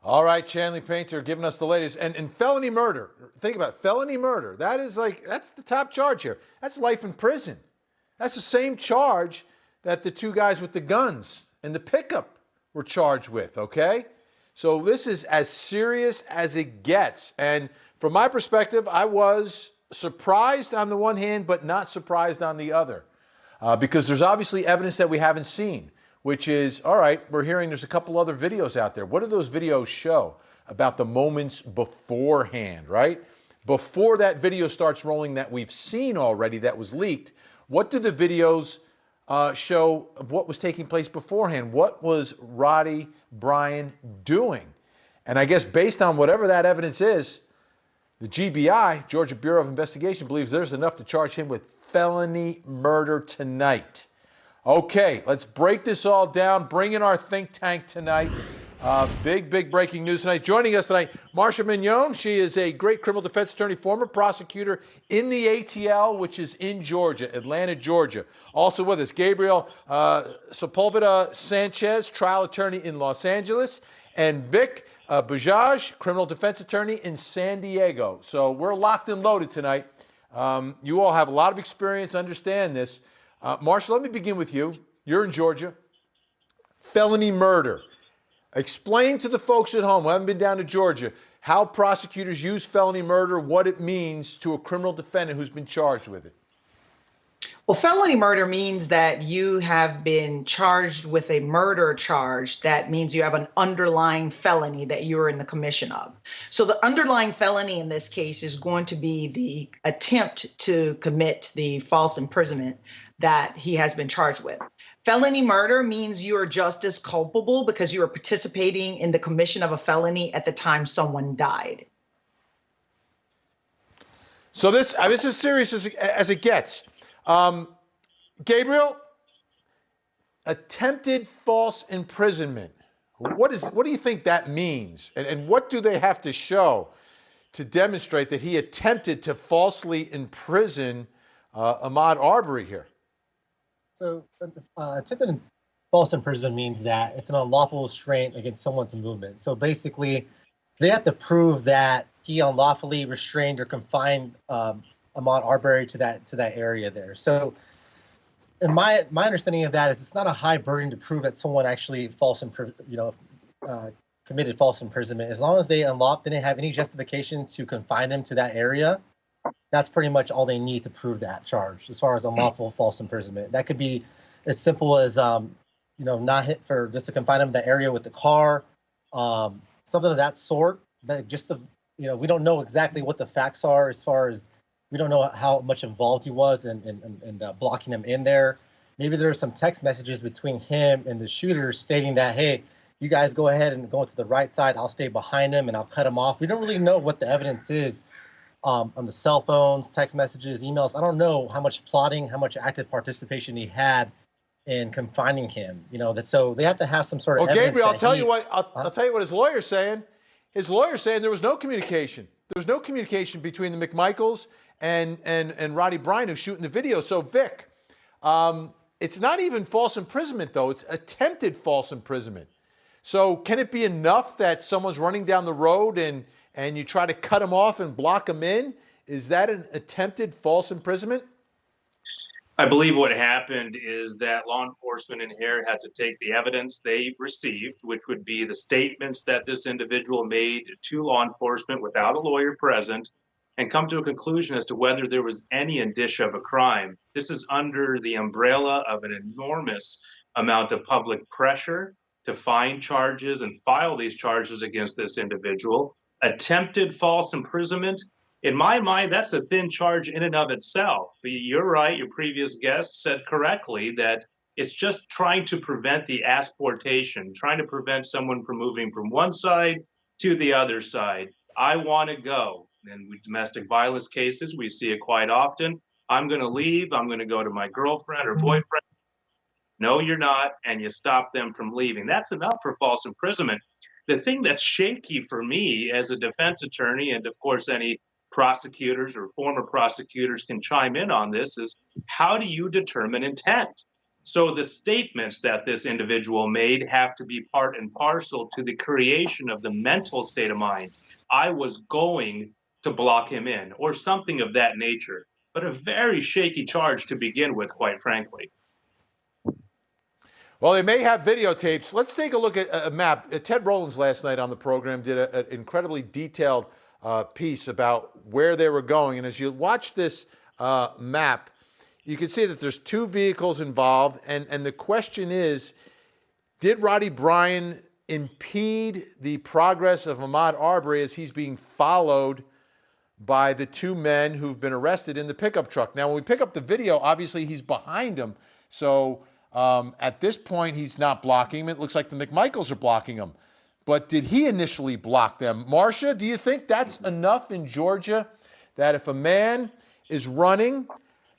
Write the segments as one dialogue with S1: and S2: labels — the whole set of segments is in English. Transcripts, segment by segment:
S1: All right, Chanley Painter giving us the latest. And felony murder. Think about it. Felony murder. That's the top charge here. That's life in prison. That's the same charge that the two guys with the guns and the pickup were charged with, okay? So this is as serious as it gets. And from my perspective, I was surprised on the one hand, but not surprised on the other. Because there's obviously evidence that we haven't seen, which is, all right, we're hearing there's a couple other videos out there. What do those videos show about the moments beforehand, right? Before that video starts rolling that we've seen already that was leaked, what do the videos show of what was taking place beforehand? What was Roddy Bryan doing? And I guess based on whatever that evidence is, the GBI, Georgia Bureau of Investigation, believes there's enough to charge him with felony murder tonight. Okay, let's break this all down. Bring in our think tank tonight. Big breaking news tonight. Joining us tonight, Marsha Mignon. She is a great criminal defense attorney, former prosecutor in the ATL, which is in Georgia, Atlanta, Georgia. Also with us, Gabriel Sepulveda Sanchez, trial attorney in Los Angeles, and Vic Bajaj, criminal defense attorney in San Diego. So we're locked and loaded tonight. You all have a lot of experience, understand this. Marsha, let me begin with you. You're in Georgia. Felony murder. Explain to the folks at home who haven't been down to Georgia how prosecutors use felony murder, what it means to a criminal defendant who's been charged with it.
S2: Well, felony murder means that you have been charged with a murder charge. That means you have an underlying felony that you're in the commission of. So the underlying felony in this case is going to be the attempt to commit the false imprisonment that he has been charged with. Felony murder means you are just as culpable because you are participating in the commission of a felony at the time someone died.
S1: So this is as serious as it gets. Gabriel, attempted false imprisonment. What do you think that means? And what do they have to show to demonstrate that he attempted to falsely imprison Ahmaud Arbery here?
S3: So attempted false imprisonment means that it's an unlawful restraint against someone's movement. So basically, they have to prove that he unlawfully restrained or confined Ahmaud Arbery to that area there. So, in my understanding of that is it's not a high burden to prove that someone actually committed false imprisonment. As long as they didn't have any justification to confine them to that area, that's pretty much all they need to prove that charge as far as unlawful false imprisonment. That could be as simple as not hit for just to confine them to the area with the car, something of that sort. That we don't know exactly what the facts are as far as we don't know how much involved he was in blocking him in there. Maybe there are some text messages between him and the shooter stating that, hey, you guys go ahead and go to the right side. I'll stay behind him and I'll cut him off. We don't really know what the evidence is on the cell phones, text messages, emails. I don't know how much plotting, how much active participation he had in confining him. So they have to have some sort of evidence.
S1: Gabriel, I'll tell you what his lawyer's saying. His lawyer's saying there was no communication. There was no communication between the McMichaels and Roddy Bryan who's shooting the video. So Vic, it's not even false imprisonment though. It's attempted false imprisonment. So can it be enough that someone's running down the road and you try to cut him off and block him in? Is that an attempted false imprisonment?
S4: I believe what happened is that law enforcement in here had to take the evidence they received, which would be the statements that this individual made to law enforcement without a lawyer present, and come to a conclusion as to whether there was any indicia of a crime. This is under the umbrella of an enormous amount of public pressure to find charges and file these charges against this individual. Attempted false imprisonment, in my mind, that's a thin charge in and of itself. You're right, your previous guest said correctly that it's just trying to prevent the asportation, trying to prevent someone from moving from one side to the other side. I want to go. And with domestic violence cases, we see it quite often. I'm going to leave. I'm going to go to my girlfriend or boyfriend. No, you're not. And you stop them from leaving. That's enough for false imprisonment. The thing that's shaky for me as a defense attorney, and of course any prosecutors or former prosecutors can chime in on this, is how do you determine intent? So the statements that this individual made have to be part and parcel to the creation of the mental state of mind. I was going to block him in, or something of that nature. But a very shaky charge to begin with, quite frankly.
S1: Well, they may have videotapes. Let's take a look at a map. Ted Rollins last night on the program did an incredibly detailed piece about where they were going. And as you watch this map, you can see that there's two vehicles involved. And the question is, did Roddy Bryan impede the progress of Ahmaud Arbery as he's being followed by the two men who've been arrested in the pickup truck? Now, when we pick up the video, obviously he's behind him. So at this point, he's not blocking him. It looks like the McMichaels are blocking him. But did he initially block them? Marcia, do you think that's enough in Georgia that if a man is running,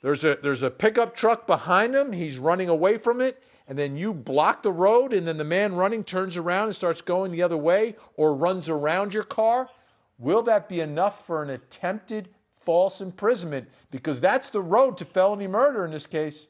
S1: there's a pickup truck behind him, he's running away from it, and then you block the road, and then the man running turns around and starts going the other way or runs around your car? Will that be enough for an attempted false imprisonment? Because that's the road to felony murder in this case.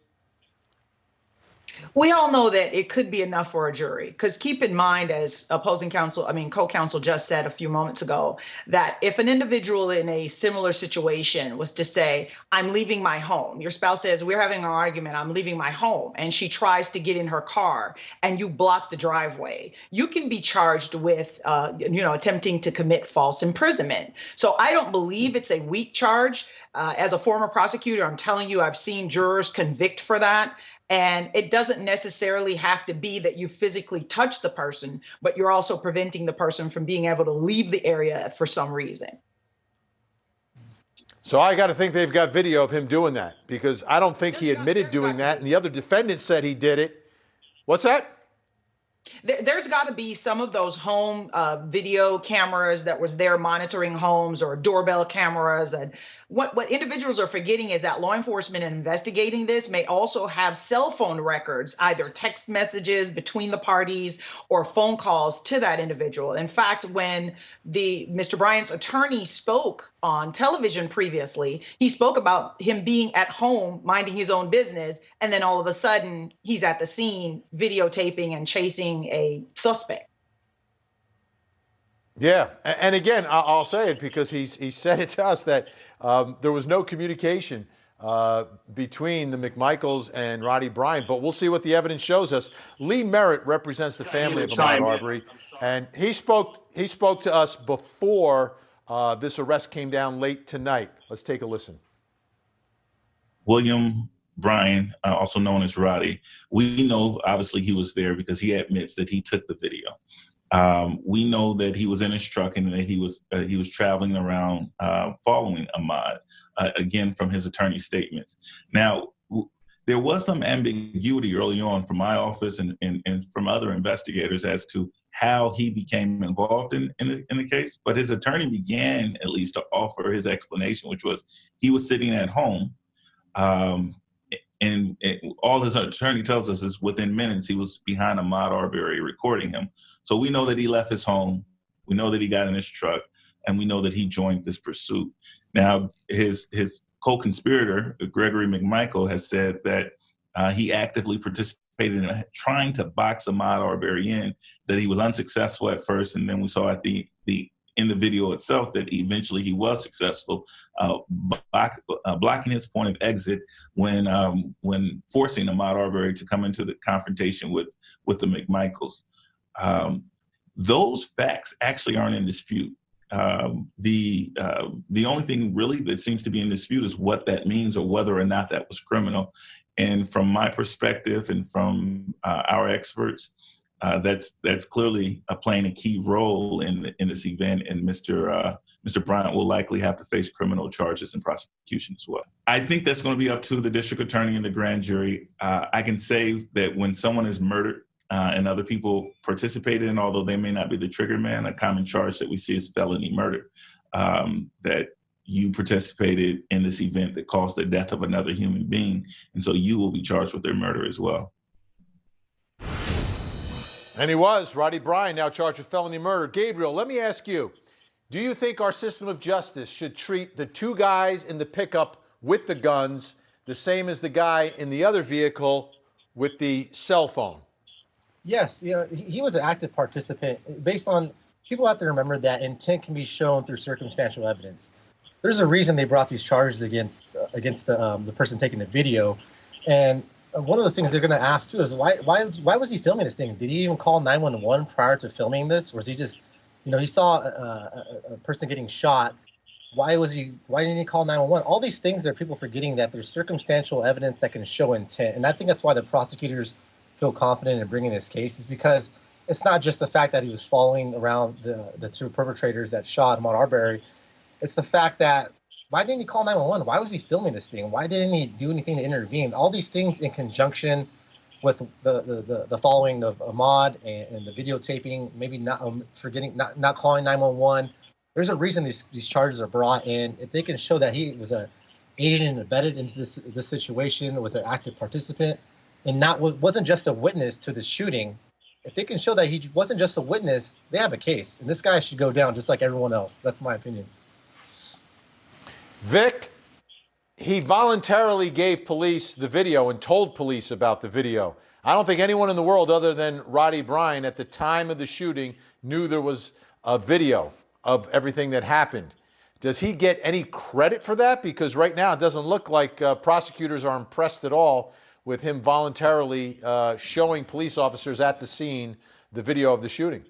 S2: We all know that it could be enough for a jury, because keep in mind, as co-counsel just said a few moments ago, that if an individual in a similar situation was to say, I'm leaving my home, your spouse says, we're having an argument, I'm leaving my home, and she tries to get in her car and you block the driveway, you can be charged with, attempting to commit false imprisonment. So I don't believe it's a weak charge. As a former prosecutor, I'm telling you, I've seen jurors convict for that. And it doesn't necessarily have to be that you physically touch the person, but you're also preventing the person from being able to leave the area for some reason. So
S1: I got to think they've got video of him doing that, because I don't think he admitted doing that. And the other defendant said he did it. What's that?
S2: There's got to be some of those home video cameras that was there monitoring homes, or doorbell cameras. And what individuals are forgetting is that law enforcement investigating this may also have cell phone records, either text messages between the parties or phone calls to that individual. In fact, when Mr. Bryant's attorney spoke on television previously, he spoke about him being at home minding his own business, and then all of a sudden he's at the scene videotaping and chasing a suspect.
S1: Yeah, and again, I'll say it because he said it to us that there was no communication between the McMichaels and Roddy Bryan, but we'll see what the evidence shows us. Lee Merritt represents the family of Ahmaud Arbery, and he spoke to us before this arrest came down late tonight. Let's take a listen.
S5: William Bryan, also known as Roddy, we know obviously he was there because he admits that he took the video. We know that he was in his truck and that he was traveling around following Ahmaud, again, from his attorney's statements. Now, there was some ambiguity early on from my office and from other investigators as to how he became involved in the case, but his attorney began at least to offer his explanation, which was he was sitting at home, and all his attorney tells us is within minutes he was behind Ahmaud Arbery recording him. So we know that he left his home, we know that he got in his truck, and we know that he joined this pursuit. Now, his co-conspirator, Gregory McMichael, has said that he actively participated in trying to box Ahmaud Arbery in, that he was unsuccessful at first, and then we saw at in the video itself that eventually he was successful, blocking his point of exit when forcing Ahmaud Arbery to come into the confrontation with the McMichaels. Those facts actually aren't in dispute. The only thing really that seems to be in dispute is what that means or whether or not that was criminal. And from my perspective and from our experts, that's clearly playing a key role in this event, and Mr. Bryant will likely have to face criminal charges and prosecution as well. I think that's going to be up to the district attorney and the grand jury. I can say that when someone is murdered and other people participate in, although they may not be the trigger man, a common charge that we see is felony murder, that you participated in this event that caused the death of another human being, and so you will be charged with their murder as well.
S1: And he was. Roddy Bryan now charged with felony murder. Gabriel, let me ask you, do you think our system of justice should treat the two guys in the pickup with the guns the same as the guy in the other vehicle with the cell phone?
S3: Yes, he was an active participant. Based on, people have to remember that intent can be shown through circumstantial evidence. There's a reason they brought these charges against the person taking the video, and one of those things they're going to ask too is why was he filming this thing? Did he even call 911 prior to filming this, or was he just, he saw a person getting shot? Why didn't he call 911? All these things, there are people forgetting that there's circumstantial evidence that can show intent, and I think that's why the prosecutors feel confident in bringing this case, is because it's not just the fact that he was following around the two perpetrators that shot Ahmaud Arbery. It's the fact that, why didn't he call 911? Why was he filming this thing? Why didn't he do anything to intervene? All these things in conjunction with the following of Ahmaud and the videotaping, maybe not not calling 911. There's a reason these charges are brought in. If they can show that he was aided and abetted into this situation, was an active participant, and wasn't just a witness to the shooting. If they can show that he wasn't just a witness, they have a case, and this guy should go down just like everyone else. That's my opinion.
S1: Vic, he voluntarily gave police the video and told police about the video. I don't think anyone in the world other than Roddy Bryan at the time of the shooting knew there was a video of everything that happened. Does he get any credit for that? Because right now it doesn't look like prosecutors are impressed at all with him voluntarily showing police officers at the scene the video of the shooting.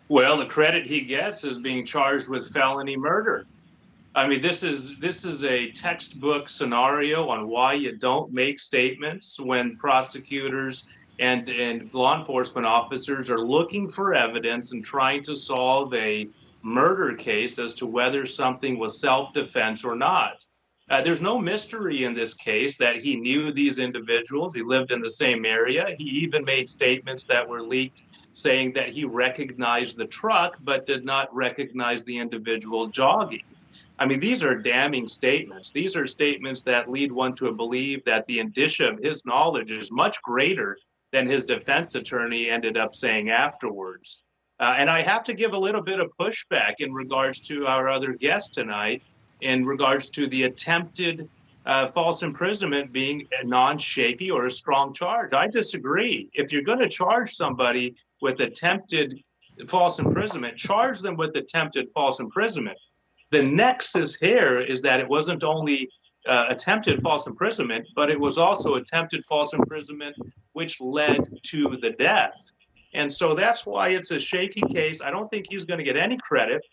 S4: Well, the credit he gets is being charged with felony murder. I mean, this is a textbook scenario on why you don't make statements when prosecutors and law enforcement officers are looking for evidence and trying to solve a murder case as to whether something was self-defense or not. There's no mystery in this case that he knew these individuals. He lived in the same area. He even made statements that were leaked saying that he recognized the truck but did not recognize the individual jogging. I mean, these are damning statements. These are statements that lead one to believe that the indicia of his knowledge is much greater than his defense attorney ended up saying afterwards. And I have to give a little bit of pushback in regards to our other guest tonight, in regards to the attempted false imprisonment being a non-shaky or a strong charge. I disagree. If you're going to charge somebody with attempted false imprisonment, charge them with attempted false imprisonment. The nexus here is that it wasn't only attempted false imprisonment, but it was also attempted false imprisonment, which led to the death. And so that's why it's a shaky case. I don't think he's going to get any credit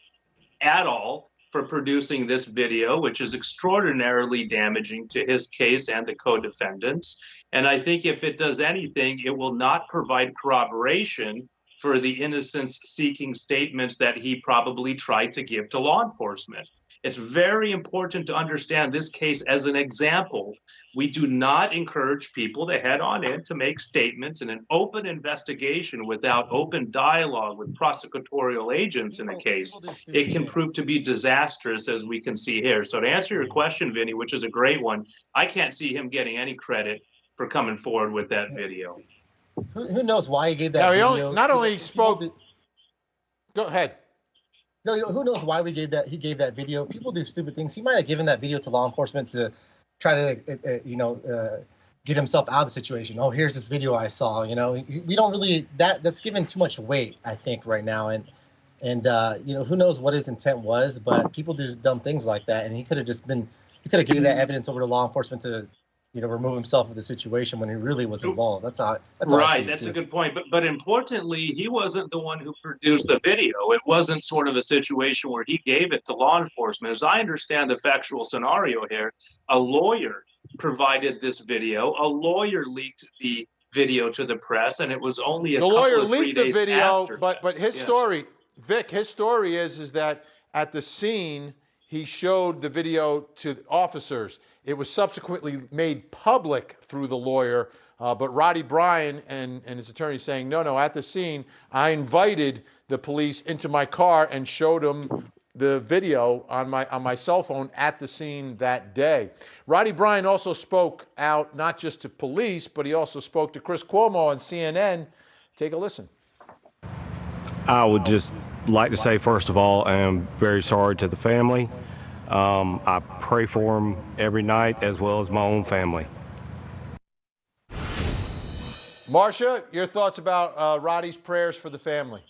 S4: at all for producing this video, which is extraordinarily damaging to his case and the co-defendants. And I think if it does anything, it will not provide corroboration for the innocence-seeking statements that he probably tried to give to law enforcement. It's very important to understand this case as an example. We do not encourage people to head on in to make statements in an open investigation without open dialogue with prosecutorial agents in a case. It can prove to be disastrous, as we can see here. So to answer your question, Vinny, which is a great one, I can't see him getting any credit for coming forward with that video.
S3: Who knows why he gave that
S1: Now,
S3: video?
S1: not only spoke. Go ahead.
S3: No, who knows why he gave that video? People do stupid things. He might have given that video to law enforcement to try to, get himself out of the situation. Oh, here's this video I saw. We don't really that's given too much weight, I think, right now. And who knows what his intent was? But people do dumb things like that, and he could have given that evidence over to law enforcement to, remove himself of the situation when he really was involved. That's right.
S4: That's a good point. But importantly, he wasn't the one who produced the video. It wasn't sort of a situation where he gave it to law enforcement. As I understand the factual scenario here, a lawyer provided this video. A lawyer leaked the video to the press, and it was only a couple of 3 days
S1: the video,
S4: after.
S1: But his story, Vic, his story is that at the scene, he showed the video to officers. It was subsequently made public through the lawyer, but Roddy Bryan and his attorney saying, no, at the scene, I invited the police into my car and showed them the video on my cell phone at the scene that day. Roddy Bryan also spoke out not just to police, but he also spoke to Chris Cuomo on CNN. Take a listen.
S6: I would just like to say, first of all, I am very sorry to the family. I pray for them every night, as well as my own family.
S1: Marcia, your thoughts about Roddy's prayers for the family?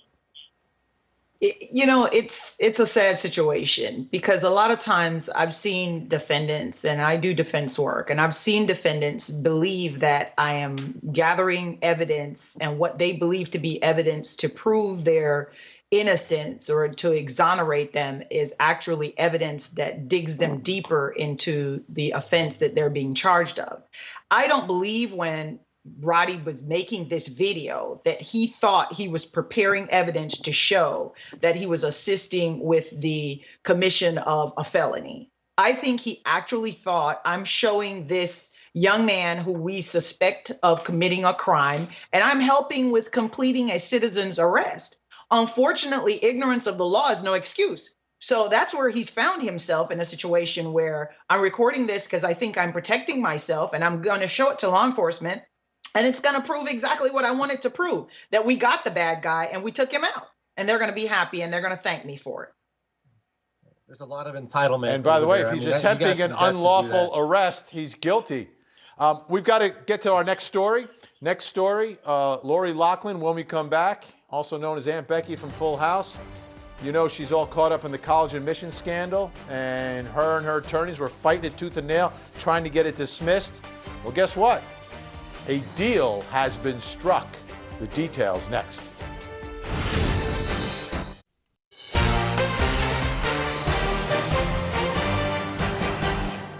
S2: It's a sad situation because a lot of times I've seen defendants, and I do defense work, and I've seen defendants believe that I am gathering evidence and what they believe to be evidence to prove their innocence or to exonerate them is actually evidence that digs them deeper into the offense that they're being charged of. I don't believe when Roddy was making this video that he thought he was preparing evidence to show that he was assisting with the commission of a felony. I think he actually thought, I'm showing this young man who we suspect of committing a crime, and I'm helping with completing a citizen's arrest. Unfortunately, ignorance of the law is no excuse. So that's where he's found himself in a situation where I'm recording this because I think I'm protecting myself, and I'm going to show it to law enforcement. And it's going to prove exactly what I wanted to prove, that we got the bad guy and we took him out. And they're going to be happy and they're going to thank me for it.
S3: There's a lot of entitlement.
S1: And by the way,
S3: there.
S1: if he's attempting an unlawful arrest, he's guilty. We've got to get to our next story. Next story, Lori Loughlin, when we come back, also known as Aunt Becky from Full House. You know, she's all caught up in the college admission scandal, and her attorneys were fighting it tooth and nail, trying to get it dismissed. Well, guess what? A deal has been struck. The details next.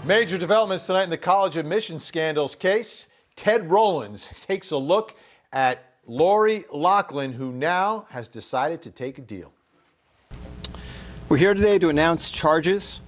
S1: Major developments tonight in the college admissions scandals case. Ted Rowlands takes a look at Lori Loughlin, who now has decided to take a deal.
S7: We're here today to announce charges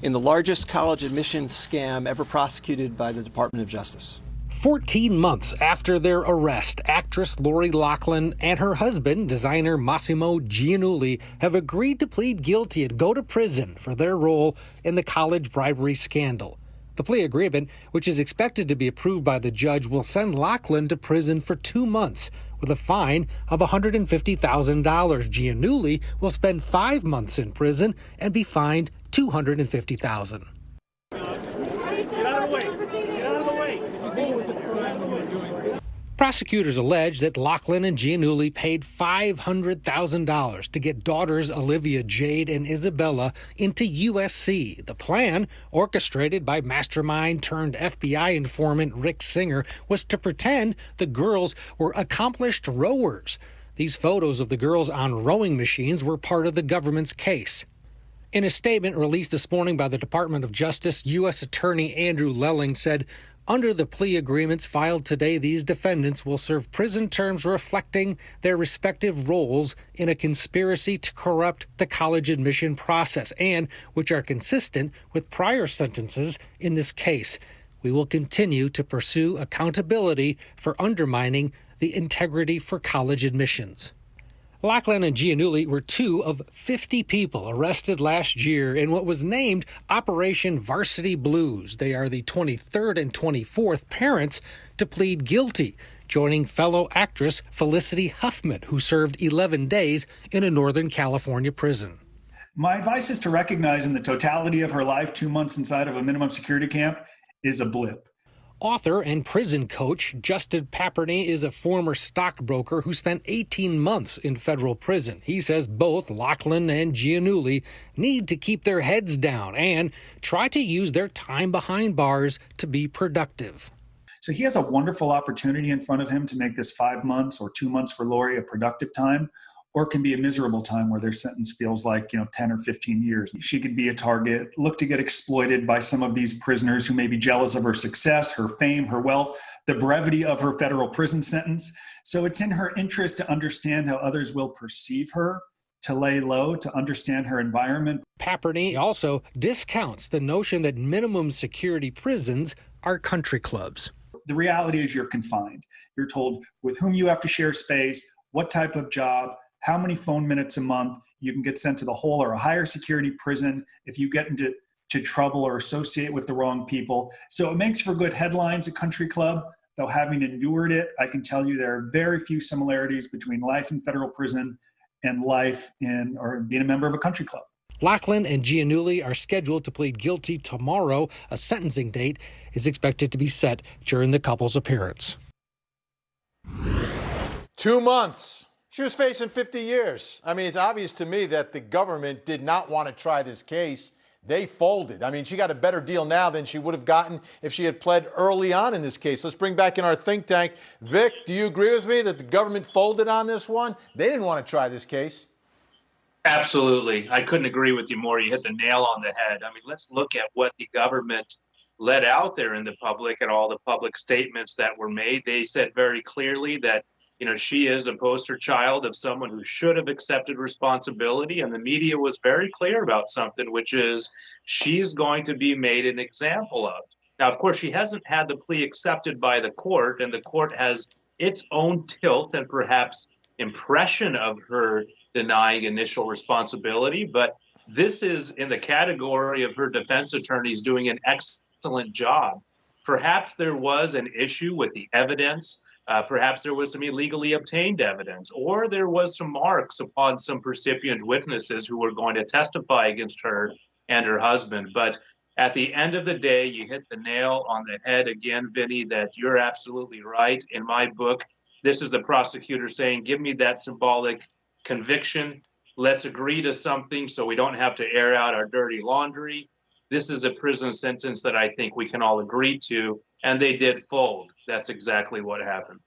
S7: in the largest college admissions scam ever prosecuted by the Department of Justice.
S8: 14 months after their arrest, actress Lori Loughlin and her husband, designer Massimo Giannulli, have agreed to plead guilty and go to prison for their role in the college bribery scandal. The plea agreement, which is expected to be approved by the judge, will send Loughlin to prison for 2 months with a fine of $150,000. Giannulli will spend 5 months in prison and be fined $250,000. Prosecutors allege that Loughlin and Giannulli paid $500,000 to get daughters Olivia Jade and Isabella into USC. The plan, orchestrated by mastermind turned FBI informant Rick Singer, was to pretend the girls were accomplished rowers. These photos of the girls on rowing machines were part of the government's case. In a statement released this morning by the Department of Justice, U.S. Attorney Andrew Lelling said, under the plea agreements filed today, these defendants will serve prison terms reflecting their respective roles in a conspiracy to corrupt the college admission process and which are consistent with prior sentences in this case. We will continue to pursue accountability for undermining the integrity for college admissions. Loughlin and Giannulli were 2 of 50 people arrested last year in what was named Operation Varsity Blues. They are the 23rd and 24th parents to plead guilty, joining fellow actress Felicity Huffman, who served 11 days in a Northern California prison.
S9: My advice is to recognize in the totality of her life, 2 months inside of a minimum security camp is a blip.
S8: Author and prison coach Justin Paperny is a former stockbroker who spent 18 months in federal prison. He says both Loughlin and Giannulli need to keep their heads down and try to use their time behind bars to be productive.
S9: So he has a wonderful opportunity in front of him to make this 5 months or 2 months for Lori a productive time, or it can be a miserable time where their sentence feels like, 10 or 15 years. She could be a target, look to get exploited by some of these prisoners who may be jealous of her success, her fame, her wealth, the brevity of her federal prison sentence. So it's in her interest to understand how others will perceive her, to lay low, to understand her environment.
S8: Paperny also discounts the notion that minimum security prisons are country clubs.
S9: The reality is you're confined. You're told with whom you have to share space, what type of job, how many phone minutes a month. You can get sent to the whole or a higher security prison if you get into trouble or associate with the wrong people. So it makes for good headlines, a country club. Though having endured it, I can tell you there are very few similarities between life in federal prison and life in or being a member of a country club.
S8: Loughlin and Giannulli are scheduled to plead guilty tomorrow. A sentencing date is expected to be set during the couple's appearance.
S1: 2 months. She was facing 50 years. I mean, it's obvious to me that the government did not want to try this case. They folded. I mean, she got a better deal now than she would have gotten if she had pled early on in this case. Let's bring back in our think tank. Vic, do you agree with me that the government folded on this one? They didn't want to try this case.
S4: Absolutely. I couldn't agree with you more. You hit the nail on the head. I mean, let's look at what the government let out there in the public and all the public statements that were made. They said very clearly that, she is a poster child of someone who should have accepted responsibility. And the media was very clear about something, which is she's going to be made an example of. Now, of course, she hasn't had the plea accepted by the court, and the court has its own tilt and perhaps impression of her denying initial responsibility. But this is in the category of her defense attorneys doing an excellent job. Perhaps there was an issue with the evidence. Perhaps there was some illegally obtained evidence, or there was some marks upon some percipient witnesses who were going to testify against her and her husband. But at the end of the day, you hit the nail on the head again, Vinny, that you're absolutely right. In my book, this is the prosecutor saying, give me that symbolic conviction. Let's agree to something so we don't have to air out our dirty laundry. This is a prison sentence that I think we can all agree to, and they did fold. That's exactly what happened.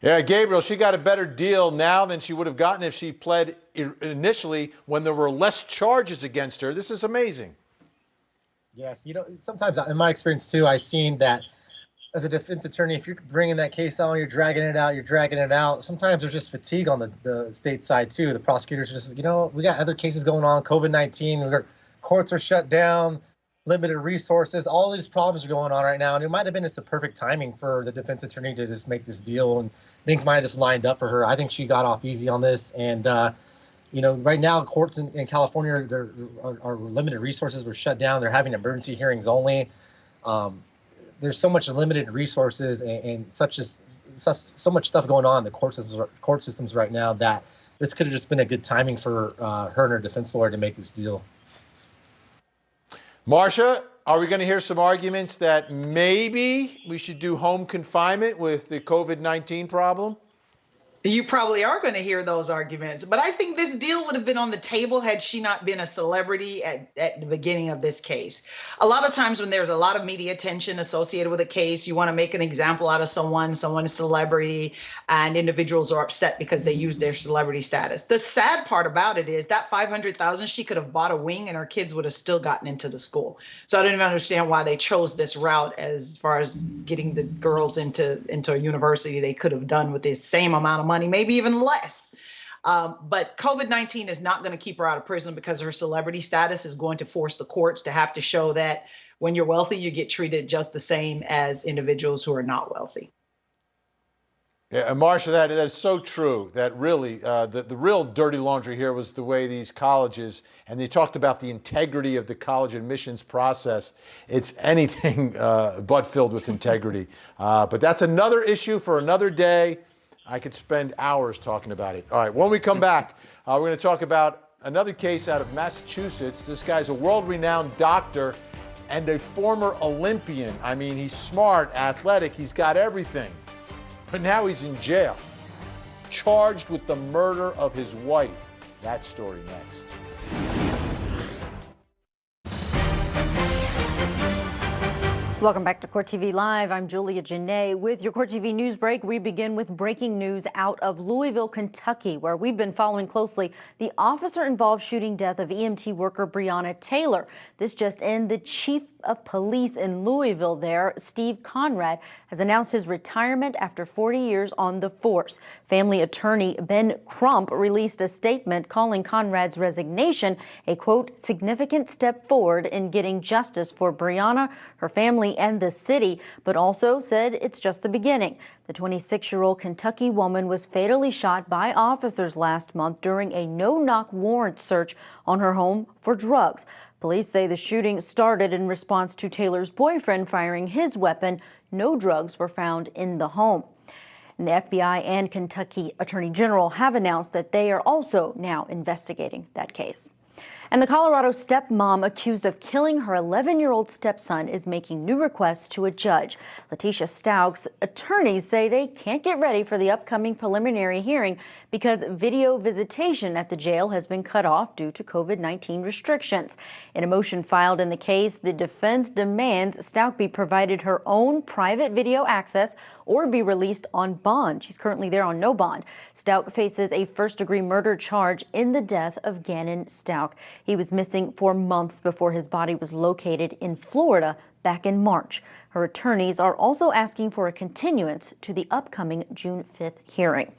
S1: Yeah, Gabriel, she got a better deal now than she would have gotten if she pled initially when there were less charges against her. This is amazing.
S3: Yes, sometimes in my experience too, I've seen that as a defense attorney, if you're bringing that case on, you're dragging it out. Sometimes there's just fatigue on the state side too. The prosecutors just, we got other cases going on, COVID-19, courts are shut down, limited resources, all these problems are going on right now. And it might have been just the perfect timing for the defense attorney to just make this deal, and things might have just lined up for her. I think she got off easy on this. And, right now courts in California are limited resources. We're shut down. They're having emergency hearings only. There's so much limited resources and so much stuff going on in the court systems right now that this could have just been a good timing for her and her defense lawyer to make this deal.
S1: Marcia, are we going to hear some arguments that maybe we should do home confinement with the COVID-19 problem?
S2: You probably are going to hear those arguments, but I think this deal would have been on the table had she not been a celebrity at the beginning of this case. A lot of times when there's a lot of media attention associated with a case, you want to make an example out of someone's a celebrity, and individuals are upset because they use their celebrity status. The sad part about it is that $500,000, she could have bought a wing and her kids would have still gotten into the school. So I don't even understand why they chose this route as far as getting the girls into a university. They could have done with the same amount of money, maybe even less. But COVID-19 is not going to keep her out of prison because her celebrity status is going to force the courts to have to show that when you're wealthy, you get treated just the same as individuals who are not wealthy.
S1: Yeah, and Marcia, that is so true. That really, the real dirty laundry here was the way these colleges, and they talked about the integrity of the college admissions process. It's anything but filled with integrity. But that's another issue for another day. I could spend hours talking about it. All right, when we come back, we're going to talk about another case out of Massachusetts. This guy's a world-renowned doctor and a former Olympian. I mean, he's smart, athletic, he's got everything. But now he's in jail, charged with the murder of his wife. That story next.
S10: Welcome back to Court TV Live. I'm Julia Janae. With your Court TV news break, we begin with breaking news out of Louisville, Kentucky, where we've been following closely the officer-involved shooting death of EMT worker Breonna Taylor. This just in, the chief of police in Louisville there, Steve Conrad, has announced his retirement after 40 years on the force. Family attorney Ben Crump released a statement calling Conrad's resignation a, quote, significant step forward in getting justice for Breonna, her family, and the city, but also said it's just the beginning. The 26-year-old Kentucky woman was fatally shot by officers last month during a no-knock warrant search on her home for drugs. Police say the shooting started in response to Taylor's boyfriend firing his weapon. No drugs were found in the home. And the FBI and Kentucky Attorney General have announced that they are also now investigating that case. And the Colorado stepmom accused of killing her 11-year-old stepson is making new requests to a judge. Letitia Stauch's attorneys say they can't get ready for the upcoming preliminary hearing because video visitation at the jail has been cut off due to COVID-19 restrictions. In a motion filed in the case, the defense demands Stauch be provided her own private video access or be released on bond. She's currently there on no bond. Stauch faces a first-degree murder charge in the death of Gannon Stauch. He was missing for months before his body was located in Florida back in March. Her attorneys are also asking for a continuance to the upcoming June 5th hearing.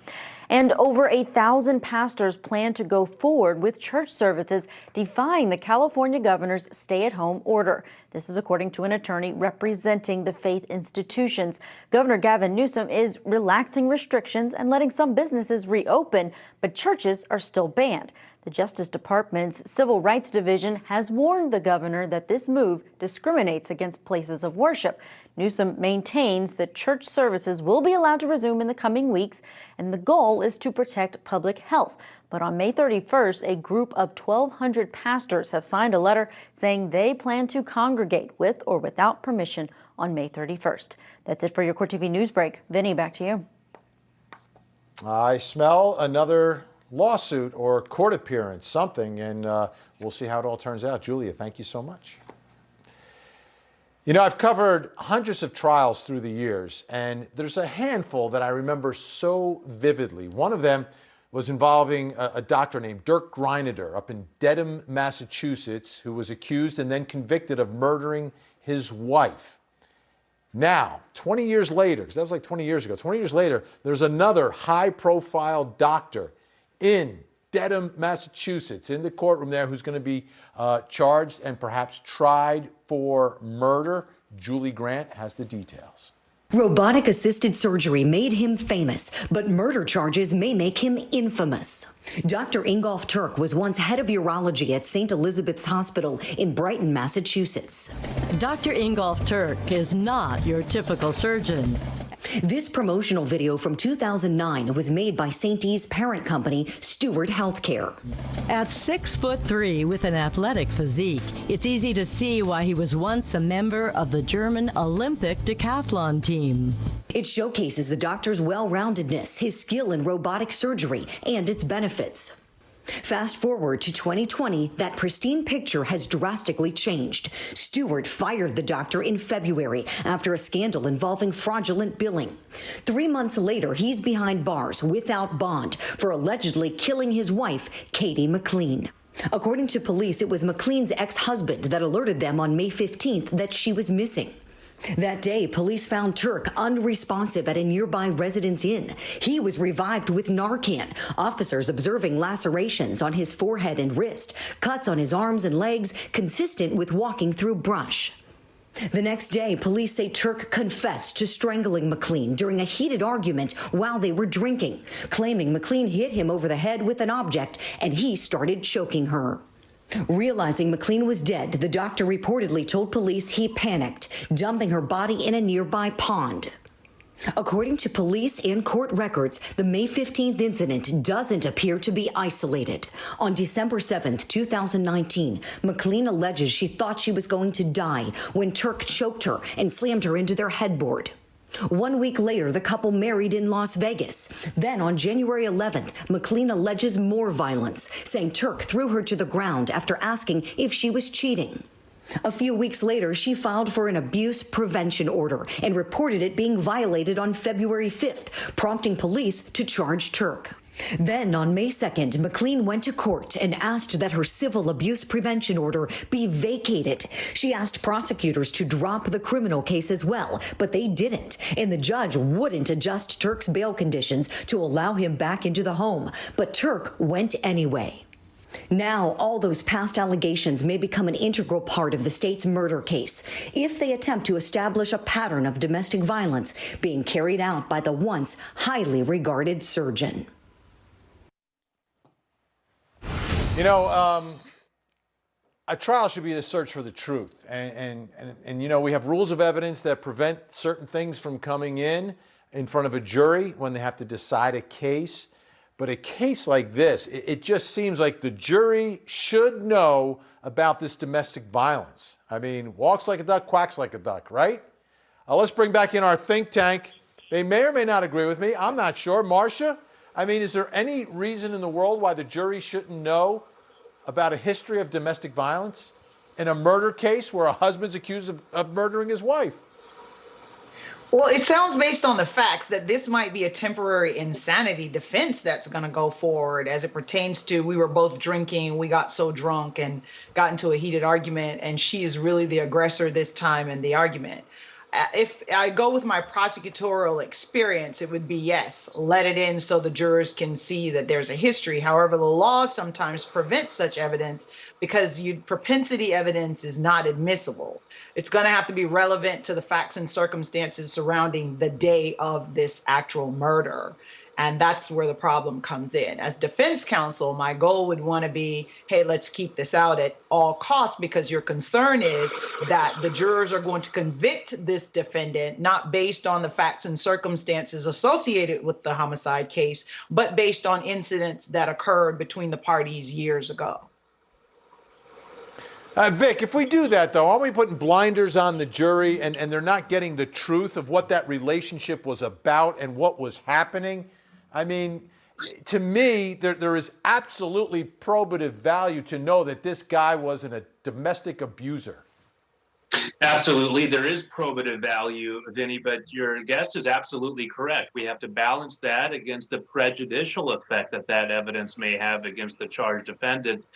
S10: And over 1,000 pastors plan to go forward with church services defying the California governor's stay-at-home order. This is according to an attorney representing the faith institutions. Governor Gavin Newsom is relaxing restrictions and letting some businesses reopen, but churches are still banned. The Justice Department's Civil Rights Division has warned the governor that this move discriminates against places of worship. Newsom maintains that church services will be allowed to resume in the coming weeks, and the goal is to protect public health. But on May 31st, a group of 1,200 pastors have signed a letter saying they plan to congregate with or without permission on May 31st. That's it for your Court TV News Break. Vinny, back to you.
S1: I smell another lawsuit or court appearance, something, and we'll see how it all turns out. Julia, thank you so much. You know, I've covered hundreds of trials through the years, and there's a handful that I remember so vividly. One of them was involving a doctor named Dirk Greinader up in Dedham, Massachusetts, who was accused and then convicted of murdering his wife. Now, 20 years later, because that was like 20 years ago, 20 years later, there's another high-profile doctor in Dedham, Massachusetts, in the courtroom there, who's going to be charged and perhaps tried for murder. Julie Grant has the details.
S11: Robotic-assisted surgery made him famous, but murder charges may make him infamous. Dr. Ingolf Turk was once head of urology at St. Elizabeth's Hospital in Brighton, Massachusetts.
S12: Dr. Ingolf Turk is not your typical surgeon.
S11: This promotional video from 2009 was made by St. E's parent company, Steward Healthcare.
S12: At 6'3" with an athletic physique, it's easy to see why he was once a member of the German Olympic decathlon team.
S11: It showcases the doctor's well-roundedness, his skill in robotic surgery, and its benefits. Fast forward to 2020, that pristine picture has drastically changed. Stewart fired the doctor in February after a scandal involving fraudulent billing. 3 months later, he's behind bars without bond for allegedly killing his wife, Katie McLean. According to police, it was McLean's ex-husband that alerted them on May 15th that she was missing. That day, police found Turk unresponsive at a nearby Residence Inn. He was revived with Narcan. Officers observing lacerations on his forehead and wrist, cuts on his arms and legs, consistent with walking through brush. The next day, police say Turk confessed to strangling McLean during a heated argument while they were drinking, claiming McLean hit him over the head with an object and he started choking her. Realizing McLean was dead, the doctor reportedly told police he panicked, dumping her body in a nearby pond. According to police and court records, the May 15th incident doesn't appear to be isolated. On December 7th, 2019, McLean alleges she thought she was going to die when Turk choked her and slammed her into their headboard. 1 week later, the couple married in Las Vegas. Then on January 11th, McLean alleges more violence, saying Turk threw her to the ground after asking if she was cheating. A few weeks later, she filed for an abuse prevention order and reported it being violated on February 5th, prompting police to charge Turk. Then on May 2nd, McLean went to court and asked that her civil abuse prevention order be vacated. She asked prosecutors to drop the criminal case as well, but they didn't, and the judge wouldn't adjust Turk's bail conditions to allow him back into the home. But Turk went anyway. Now, all those past allegations may become an integral part of the state's murder case if they attempt to establish a pattern of domestic violence being carried out by the once highly regarded surgeon.
S1: You know, a trial should be the search for the truth. And you know, we have rules of evidence that prevent certain things from coming in front of a jury when they have to decide a case. But a case like this, it just seems like the jury should know about this domestic violence. I mean, walks like a duck, quacks like a duck, right? Let's bring back in our think tank. They may or may not agree with me. I'm not sure. Marcia, I mean, is there any reason in the world why the jury shouldn't know about a history of domestic violence in a murder case where a husband's accused of murdering his wife?
S2: Well, it sounds based on the facts that this might be a temporary insanity defense that's going to go forward as it pertains to we were both drinking, we got so drunk and got into a heated argument, and she is really the aggressor this time in the argument. If I go with my prosecutorial experience, it would be yes, let it in so the jurors can see that there's a history. However, the law sometimes prevents such evidence because propensity evidence is not admissible. It's going to have to be relevant to the facts and circumstances surrounding the day of this actual murder. And that's where the problem comes in. As defense counsel, my goal would want to be, hey, let's keep this out at all costs, because your concern is that the jurors are going to convict this defendant, not based on the facts and circumstances associated with the homicide case, but based on incidents that occurred between the parties years ago.
S1: Vic, if we do that, though, aren't we putting blinders on the jury and they're not getting the truth of what that relationship was about and what was happening? I mean, to me, there is absolutely probative value to know that this guy wasn't a domestic abuser.
S4: Absolutely. There is probative value, Vinny, but your guest is absolutely correct. We have to balance that against the prejudicial effect that evidence may have against the charged defendant.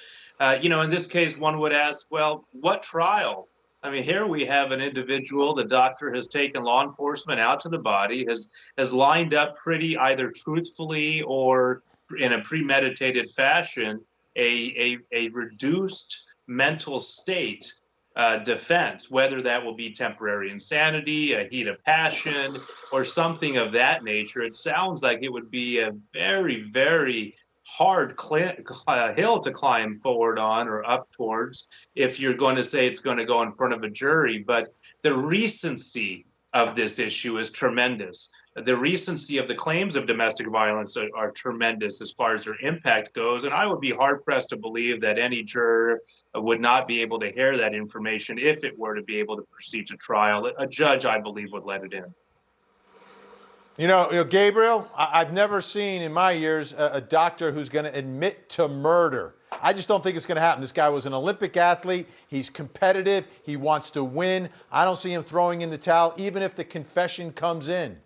S4: In this case, one would ask, well, what trial? I mean, here we have an individual, the doctor has taken law enforcement out to the body, has lined up pretty either truthfully or in a premeditated fashion, a reduced mental state defense, whether that will be temporary insanity, a heat of passion, or something of that nature. It sounds like it would be a very, very hard hill to climb forward on or up towards if you're going to say it's going to go in front of a jury. But the recency of this issue is tremendous. The recency of the claims of domestic violence are tremendous as far as their impact goes. And I would be hard-pressed to believe that any juror would not be able to hear that information if it were to be able to proceed to trial. A judge, I believe, would let it in.
S1: You know, Gabriel, I've never seen in my years a doctor who's going to admit to murder. I just don't think it's going to happen. This guy was an Olympic athlete. He's competitive. He wants to win. I don't see him throwing in the towel, even if the confession comes in.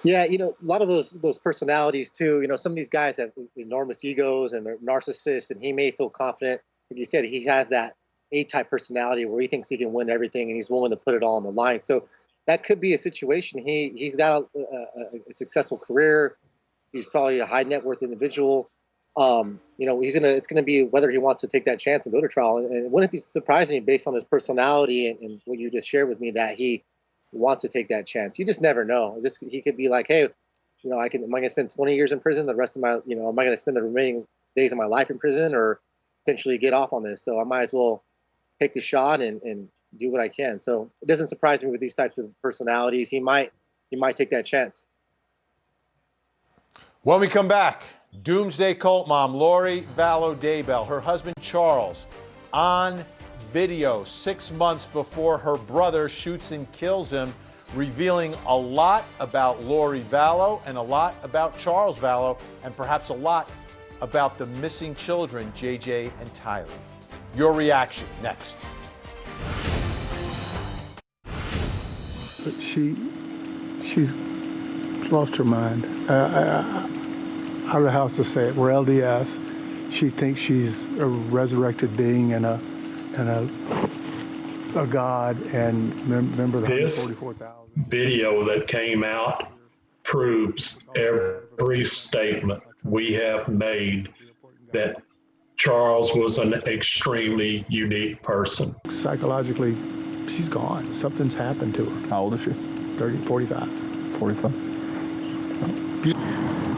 S3: Yeah, a lot of those personalities too. Some of these guys have enormous egos and they're narcissists, and he may feel confident. Like you said, he has that A-type personality where he thinks he can win everything and he's willing to put it all on the line. So that could be a situation. He's got a successful career. He's probably a high net worth individual. It's gonna be whether he wants to take that chance and go to trial. And it wouldn't be surprising based on his personality and what you just shared with me that he wants to take that chance. You just never know. He could be like, hey, am I gonna spend 20 years in prison? The rest of my, am I gonna spend the remaining days of my life in prison or potentially get off on this? So I might as well take the shot and do what I can. So it doesn't surprise me with these types of personalities. He might take that chance.
S1: When we come back, doomsday cult mom Lori Vallow Daybell, her husband Charles, on video 6 months before her brother shoots and kills him, revealing a lot about Lori Vallow and a lot about Charles Vallow, and perhaps a lot about the missing children, JJ and Tylee. Your reaction next.
S13: She's lost her mind. I don't know how else to say it. We're LDS. She thinks she's a resurrected being and a god and member of the 144,000.
S14: Video that came out proves every statement we have made that Charles was an extremely unique person.
S13: Psychologically, she's gone. Something's happened to her.
S15: How old is she?
S13: 45.
S15: 45.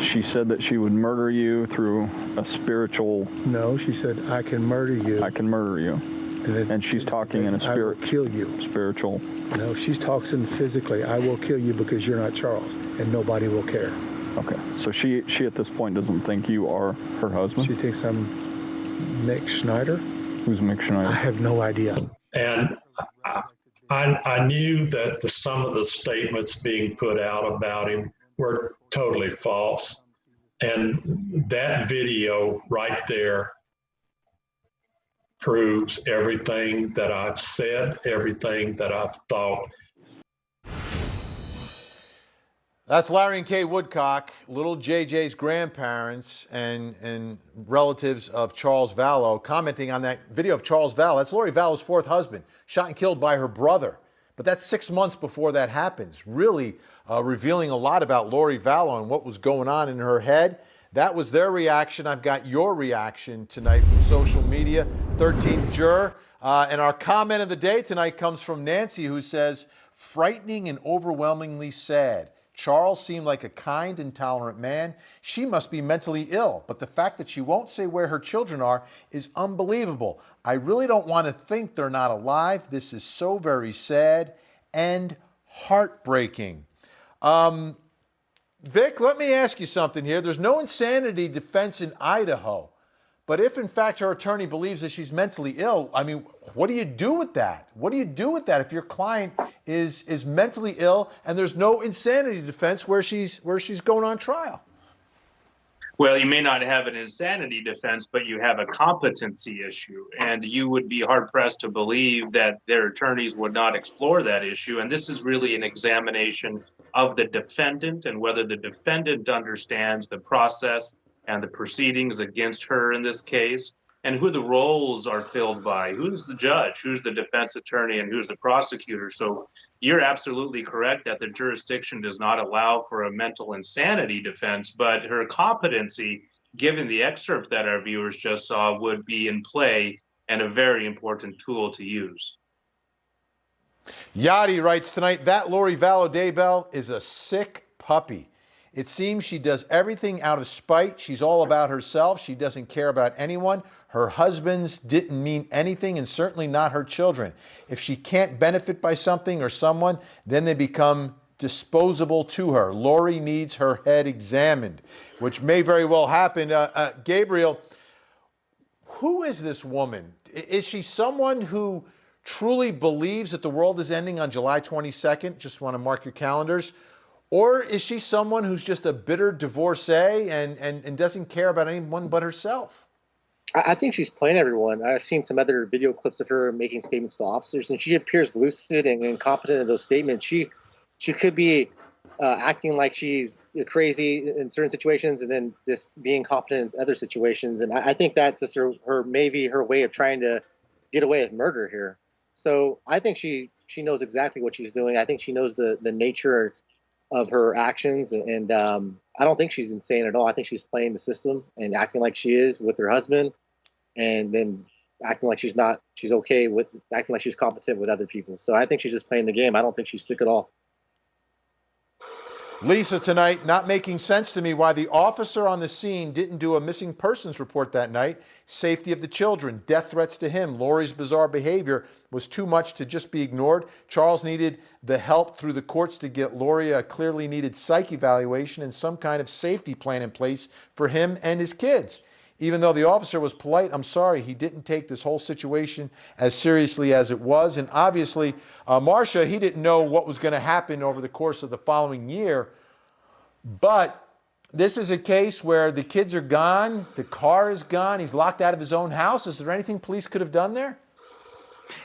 S15: She said that she would murder you through a spiritual...
S13: No, she said, I can murder you.
S15: I can murder you. And she's talking in a spirit...
S13: I will kill you.
S15: Spiritual...
S13: No, she's talking physically. I will kill you because you're not Charles, and nobody will care.
S15: Okay. So she at this point doesn't think you are her husband?
S13: She thinks I'm Mick Schneider.
S15: Who's Mick Schneider?
S13: I have no idea.
S14: And I knew that some of the statements being put out about him were totally false. And that video right there proves everything that I've said, everything that I've thought.
S1: That's Larry and Kay Woodcock, little JJ's grandparents and relatives of Charles Vallow, commenting on that video of Charles Vallow. That's Lori Vallow's fourth husband, shot and killed by her brother. But that's 6 months before that happens, really revealing a lot about Lori Vallow and what was going on in her head. That was their reaction. I've got your reaction tonight from social media, 13th juror. And our comment of the day tonight comes from Nancy, who says, frightening and overwhelmingly sad. Charles seemed like a kind and tolerant man. She must be mentally ill, but the fact that she won't say where her children are is unbelievable. I really don't want to think they're not alive. This is so very sad and heartbreaking. Vic, let me ask you something here. There's no insanity defense in Idaho, but if in fact her attorney believes that she's mentally ill, I mean, what do you do with that? What do you do with that if your client is mentally ill and there's no insanity defense where she's going on trial?
S4: Well, you may not have an insanity defense, but you have a competency issue, and you would be hard-pressed to believe that their attorneys would not explore that issue. And this is really an examination of the defendant and whether the defendant understands the process and the proceedings against her in this case, and who the roles are filled by, who's the judge, who's the defense attorney, and who's the prosecutor. So you're absolutely correct that the jurisdiction does not allow for a mental insanity defense, but her competency, given the excerpt that our viewers just saw, would be in play and a very important tool to use.
S1: Yadi writes tonight, that Lori Vallow Daybell is a sick puppy. It seems she does everything out of spite. She's all about herself. She doesn't care about anyone. Her husbands didn't mean anything, and certainly not her children. If she can't benefit by something or someone, then they become disposable to her. Lori needs her head examined, which may very well happen. Gabriel, who is this woman? Is she someone who truly believes that the world is ending on July 22nd? Just want to mark your calendars. Or is she someone who's just a bitter divorcee and doesn't care about anyone but herself?
S3: I think she's playing everyone. I've seen some other video clips of her making statements to officers, and she appears lucid and competent in those statements. She could be acting like she's crazy in certain situations and then just being competent in other situations. And I think that's just her maybe her way of trying to get away with murder here. So I think she knows exactly what she's doing. I think she knows the nature of her actions, and I don't think she's insane at all. I think she's playing the system and acting like she is with her husband, and then acting like she's not. She's okay with acting like she's competent with other people. So I think she's just playing the game. I don't think she's sick at all.
S1: Lisa tonight, not making sense to me why the officer on the scene didn't do a missing persons report that night. Safety of the children, death threats to him, Lori's bizarre behavior was too much to just be ignored. Charles needed the help through the courts to get Lori a clearly needed psych evaluation and some kind of safety plan in place for him and his kids. Even though the officer was polite, I'm sorry, he didn't take this whole situation as seriously as it was. And obviously, Marcia, he didn't know what was going to happen over the course of the following year. But this is a case where the kids are gone, the car is gone, he's locked out of his own house. Is there anything police could have done there?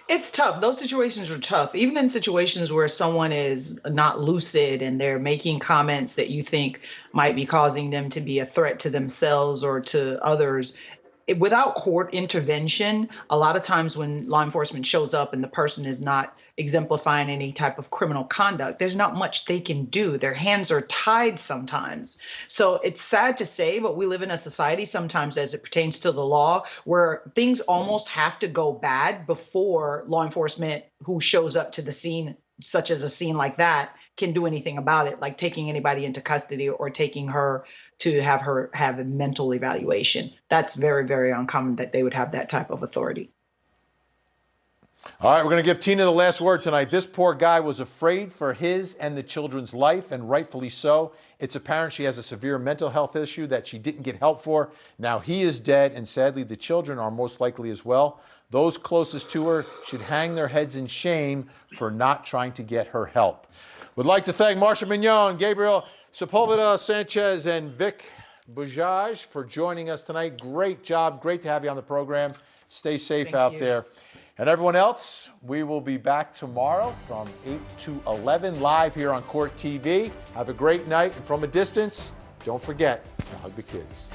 S2: It's tough. Those situations are tough. Even in situations where someone is not lucid and they're making comments that you think might be causing them to be a threat to themselves or to others, without court intervention, a lot of times when law enforcement shows up and the person is not exemplifying any type of criminal conduct, there's not much they can do. Their hands are tied sometimes. So it's sad to say, but we live in a society sometimes as it pertains to the law where things almost have to go bad before law enforcement who shows up to the scene, such as a scene like that, can do anything about it, like taking anybody into custody or taking her to have a mental evaluation. That's very, very uncommon that they would have that type of authority.
S1: All right, we're going to give Tina the last word tonight. This poor guy was afraid for his and the children's life, and rightfully so. It's apparent she has a severe mental health issue that she didn't get help for. Now he is dead, and sadly the children are most likely as well. Those closest to her should hang their heads in shame for not trying to get her help. Would like to thank Marcia Mignon, Gabriel Sepulveda Sanchez, and Vic Bujaj for joining us tonight. Great job. Great to have you on the program. Stay safe out there. And everyone else, we will be back tomorrow from 8 to 11 live here on Court TV. Have a great night. And from a distance, don't forget to hug the kids.